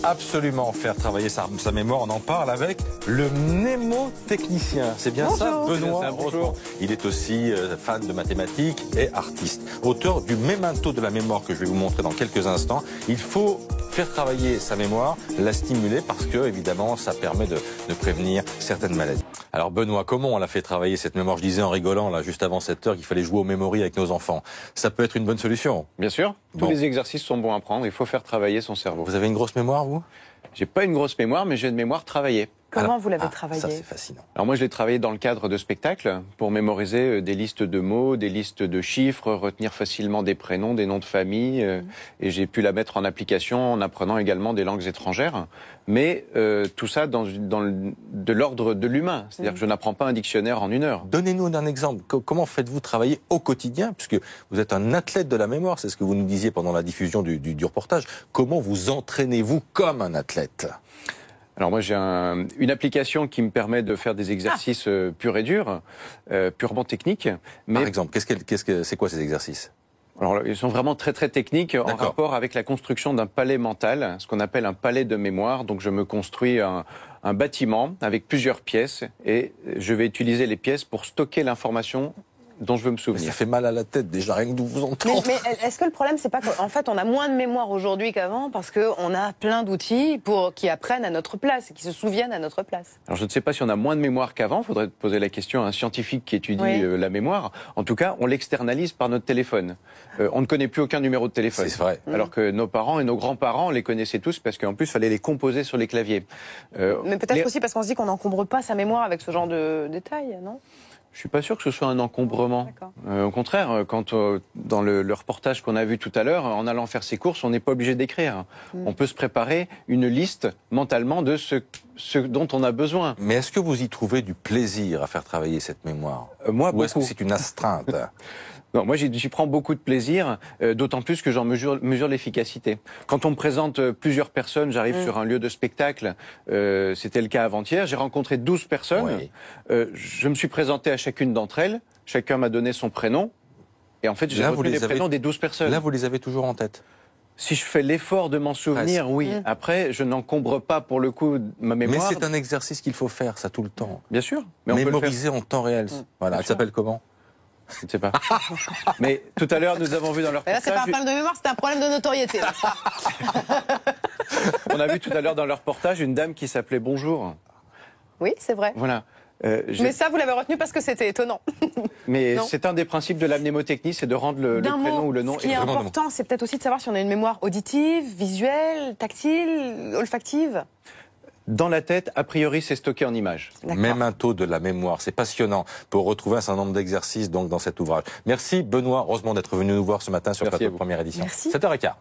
absolument faire travailler sa mémoire, on en parle avec le mnémotechnicien. C'est bien ça, Benoît Rosemont. Il est aussi fan de mathématiques et artiste. Auteur du Memento de la mémoire que je vais vous montrer dans quelques instants. Il faut faire travailler sa mémoire, la stimuler parce que, évidemment, ça permet de prévenir certaines maladies. Alors Benoît, comment on l'a fait travailler cette mémoire? Je disais en rigolant, là, juste avant 7 heures, qu'il fallait jouer au memory avec nos enfants. Ça peut être une bonne solution. Bien sûr, tous les exercices sont bons à prendre, il faut faire travailler son cerveau. Vous avez une grosse mémoire, vous? J'ai pas une grosse mémoire, mais j'ai une mémoire travaillée. Comment vous l'avez travaillé? Ça, c'est fascinant. Alors moi, je l'ai travaillé dans le cadre de spectacles pour mémoriser des listes de mots, des listes de chiffres, retenir facilement des prénoms, des noms de famille. Et j'ai pu la mettre en application en apprenant également des langues étrangères. Mais tout ça de l'ordre de l'humain. C'est-à-dire que je n'apprends pas un dictionnaire en 1 heure. Donnez-nous un exemple. Comment faites-vous travailler au quotidien? Puisque vous êtes un athlète de la mémoire, c'est ce que vous nous disiez pendant la diffusion du reportage. Comment vous entraînez-vous comme un athlète? Alors moi j'ai une application qui me permet de faire des exercices purs et durs, purement techniques. Mais... Par exemple, c'est quoi ces exercices? Alors ils sont vraiment très très techniques en rapport avec la construction d'un palais mental, ce qu'on appelle un palais de mémoire. Donc je me construis un bâtiment avec plusieurs pièces et je vais utiliser les pièces pour stocker l'information dont je veux me souvenir. Mais ça fait mal à la tête déjà, rien que de vous entendre. Mais est-ce que le problème, c'est pas qu'en fait, on a moins de mémoire aujourd'hui qu'avant parce qu'on a plein d'outils qui apprennent à notre place et qui se souviennent à notre place? Alors je ne sais pas si on a moins de mémoire qu'avant, il faudrait poser la question à un scientifique qui étudie la mémoire. En tout cas, on l'externalise par notre téléphone. On ne connaît plus aucun numéro de téléphone. C'est vrai. Alors que nos parents et nos grands-parents les connaissaient tous parce qu'en plus, il fallait les composer sur les claviers. Mais peut-être aussi parce qu'on se dit qu'on n'encombre pas sa mémoire avec ce genre de détails, non? Je suis pas sûr que ce soit un encombrement. Au contraire, dans le reportage qu'on a vu tout à l'heure, en allant faire ses courses, on n'est pas obligé d'écrire. On peut se préparer une liste mentalement de ce dont on a besoin. Mais est-ce que vous y trouvez du plaisir à faire travailler cette mémoire? Moi, ou est-ce que c'est une astreinte? Non, moi j'y prends beaucoup de plaisir, d'autant plus que j'en mesure l'efficacité. Quand on me présente plusieurs personnes, j'arrive sur un lieu de spectacle, c'était le cas avant-hier, j'ai rencontré 12 personnes, je me suis présenté à chacune d'entre elles, chacun m'a donné son prénom, et en fait j'ai retenu les prénoms des 12 personnes. Là, vous les avez toujours en tête? Si je fais l'effort de m'en souvenir, oui. Après, je n'encombre pas pour le coup ma mémoire. Mais c'est un exercice qu'il faut faire, ça, tout le temps. Bien sûr. Mais mémoriser en temps réel. Voilà, ça s'appelle comment? Je ne sais pas. Mais tout à l'heure, nous avons vu dans leur reportage... Là, c'est pas un problème de mémoire, c'est un problème de notoriété. On a vu tout à l'heure dans leur reportage une dame qui s'appelait Bonjour. Oui, c'est vrai. Voilà. Mais ça, vous l'avez retenu parce que c'était étonnant. Mais c'est un des principes de la mnémotechnie, c'est de rendre le prénom ou le nom... Ce qui est important, c'est peut-être aussi de savoir si on a une mémoire auditive, visuelle, tactile, olfactive. Dans la tête, a priori, c'est stocké en images. Memento de la mémoire, c'est passionnant pour retrouver un certain nombre d'exercices donc dans cet ouvrage. Merci Benoît Rosemont d'être venu nous voir ce matin sur Plateau de Première Édition. Merci. 7h15.